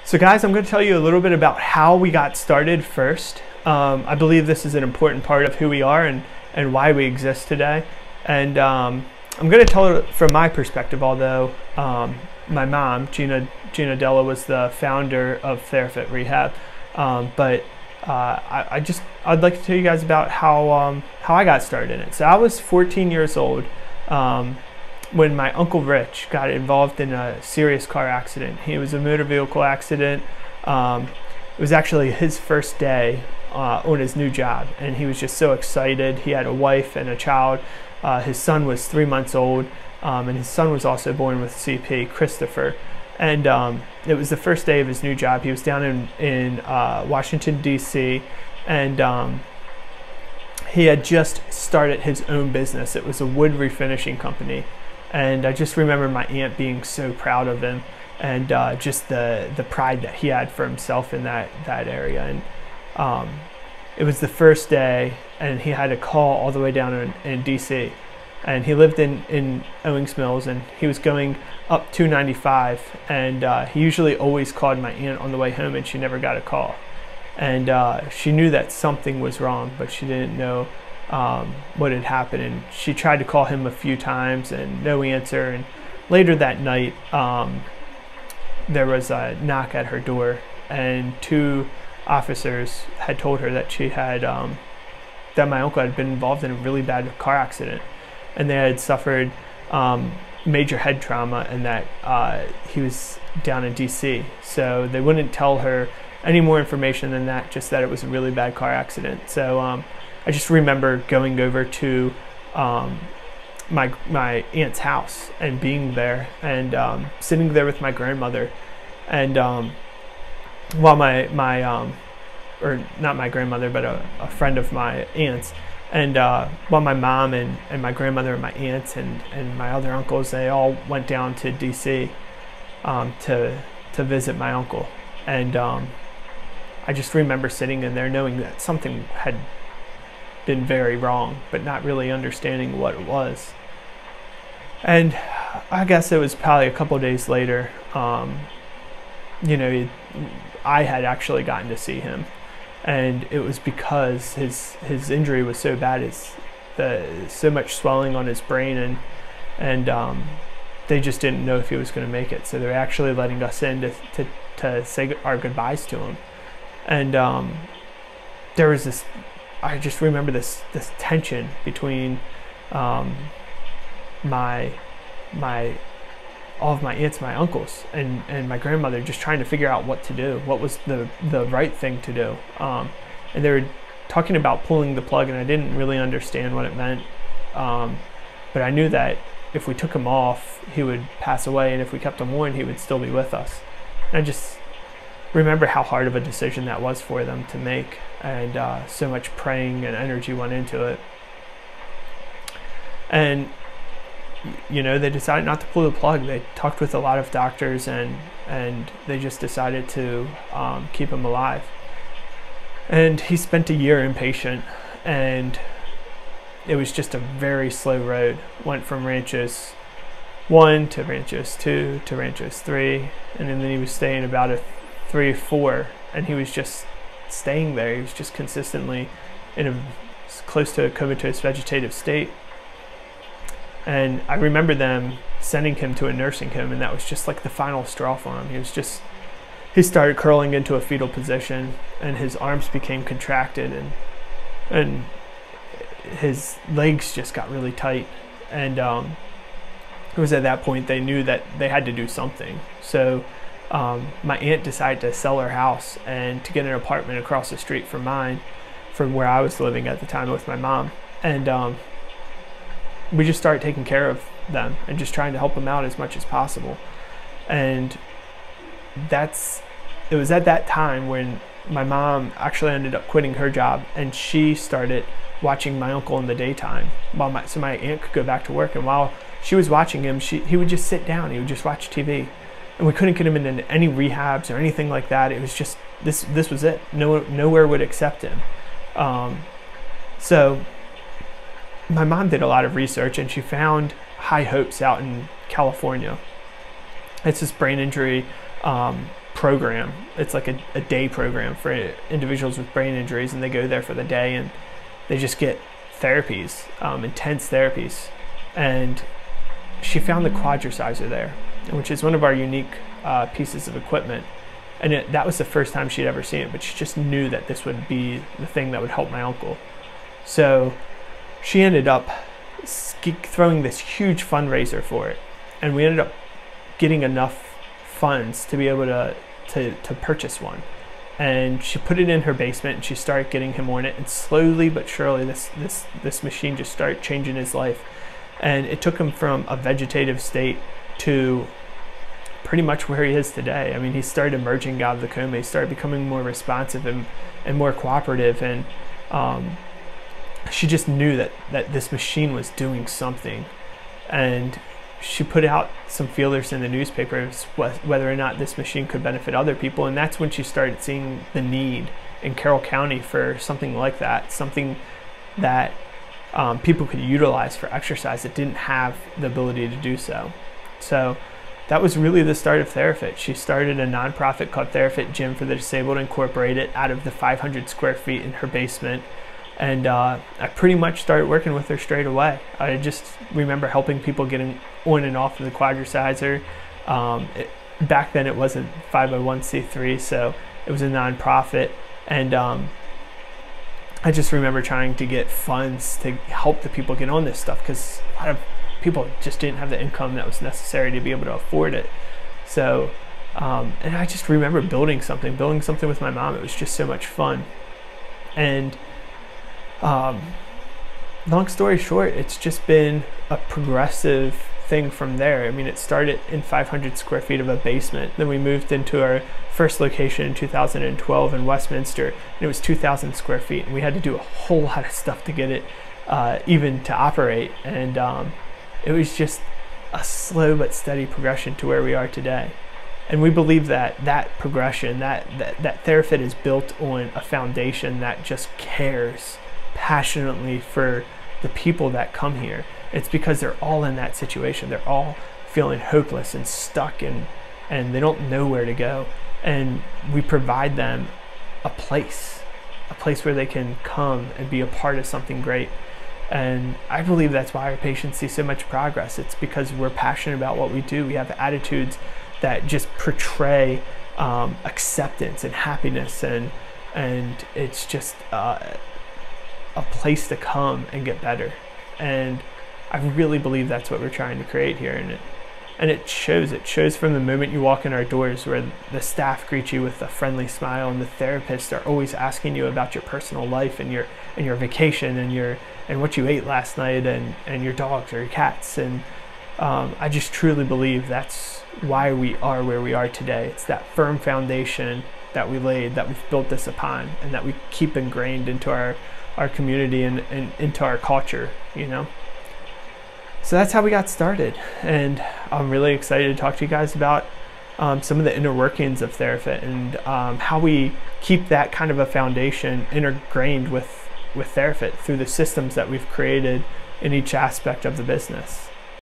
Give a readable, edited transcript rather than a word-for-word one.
So guys, I'm going to tell you a little bit about how we got started first. I believe this is an important part of who we are and why we exist today. And I'm going to tell it from my perspective, although my mom, Gina Della, was the founder of TheraFit Rehab. I'd like to tell you guys about how I got started in it. So I was 14 years old when my Uncle Rich got involved in a serious car accident. He was a motor vehicle accident. It was actually his first day on his new job, and he was just so excited. He had a wife and a child. His son was 3 months old, and his son was also born with CP, Christopher. And it was the first day of his new job. He was down in Washington, D.C., and he had just started his own business. It was a wood refinishing company. And I just remember my aunt being so proud of him, and just the pride that he had for himself in that area. And it was the first day, and he had a call all the way down in DC, and he lived in Owings Mills, and he was going up 295, and he usually always called my aunt on the way home, and she never got a call. And she knew that something was wrong, but she didn't know what had happened, and she tried to call him a few times and no answer. And later that night there was a knock at her door, and two officers had told her that she had that my uncle had been involved in a really bad car accident, and they had suffered major head trauma, and that he was down in DC. So they wouldn't tell her any more information than that, just that it was a really bad car accident. So I just remember going over to my aunt's house and being there, and sitting there with my grandmother, and while or not my grandmother, but a friend of my aunt's, and while my mom and my grandmother and my aunts and my other uncles, they all went down to DC to visit my uncle. And I just remember sitting in there knowing that something had been very wrong, but not really understanding what it was. And I guess it was probably a couple of days later, I had actually gotten to see him, and it was because his injury was so bad, so much swelling on his brain, and they just didn't know if he was going to make it. So they're actually letting us in to say our goodbyes to him. And there was this, I just remember this tension between all of my aunts, my uncles, and my grandmother, just trying to figure out what to do, what was the right thing to do. And they were talking about pulling the plug, and I didn't really understand what it meant. But I knew that if we took him off, he would pass away, and if we kept him on, he would still be with us. And I just remember how hard of a decision that was for them to make, and so much praying and energy went into it. And they decided not to pull the plug. They talked with a lot of doctors, and they just decided to keep him alive. And he spent a year inpatient, and it was just a very slow road. Went from Ranchos 1 to Ranchos 2 to Ranchos 3, and then he was staying about a 3 or 4, and he was just staying there. He was just consistently in a close to a comatose vegetative state. And I remember them sending him to a nursing home, and that was just like the final straw for him. He started curling into a fetal position, and his arms became contracted, and his legs just got really tight. And it was at that point they knew that they had to do something. So my aunt decided to sell her house and to get an apartment across the street from mine, from where I was living at the time with my mom. And we just started taking care of them and just trying to help them out as much as possible. And it was at that time when my mom actually ended up quitting her job, and she started watching my uncle in the daytime so my aunt could go back to work. And while she was watching him, he would just sit down, he would just watch TV. And we couldn't get him into any rehabs or anything like that. It was just, this was it. Nowhere would accept him. So my mom did a lot of research, and she found High Hopes out in California. It's this brain injury program. It's like a day program for individuals with brain injuries, and they go there for the day and they just get therapies, intense therapies. And she found the Quadriciser there, which is one of our unique pieces of equipment. And that was the first time she'd ever seen it, but she just knew that this would be the thing that would help my uncle. So she ended up throwing this huge fundraiser for it, and we ended up getting enough funds to be able to purchase one. And she put it in her basement, and she started getting him on it, and slowly but surely this machine just started changing his life. And it took him from a vegetative state to pretty much where he is today. I mean, he started emerging out of the coma. He started becoming more responsive and more cooperative, and she just knew that this machine was doing something. And she put out some feelers in the newspapers whether or not this machine could benefit other people, and that's when she started seeing the need in Carroll County for something like that, something that people could utilize for exercise that didn't have the ability to do so. So that was really the start of TheraFit. She started a nonprofit called TheraFit Gym for the Disabled Incorporated out of the 500 square feet in her basement. And I pretty much started working with her straight away. I just remember helping people getting on and off of the Quadriciser. Back then it wasn't 501c3, so it was a nonprofit. And I just remember trying to get funds to help the people get on this stuff, because a lot of people just didn't have the income that was necessary to be able to afford it. So, and I just remember building something with my mom. It was just so much fun. And long story short, it's just been a progressive thing from there. I mean, it started in 500 square feet of a basement. Then we moved into our first location in 2012 in Westminster, and it was 2,000 square feet. And we had to do a whole lot of stuff to get it even to operate. And it was just a slow but steady progression to where we are today. And we believe that progression, that TheraFit is built on a foundation that just cares passionately for the people that come here. It's because they're all in that situation. They're all feeling hopeless and stuck, and they don't know where to go. And we provide them a place where they can come and be a part of something great. And I believe that's why our patients see so much progress. It's because we're passionate about what we do. We have attitudes that just portray acceptance and happiness, and it's just a place to come and get better. And I really believe that's what we're trying to create here. And it shows from the moment you walk in our doors, where the staff greet you with a friendly smile, and the therapists are always asking you about your personal life and your vacation and what you ate last night and your dogs or your cats. And I just truly believe that's why we are where we are today. It's that firm foundation that we laid, that we've built this upon, and that we keep ingrained into our community and into our culture, you know. So that's how we got started, and I'm really excited to talk to you guys about some of the inner workings of TheraFit, and how we keep that kind of a foundation ingrained with TheraFit through the systems that we've created in each aspect of the business.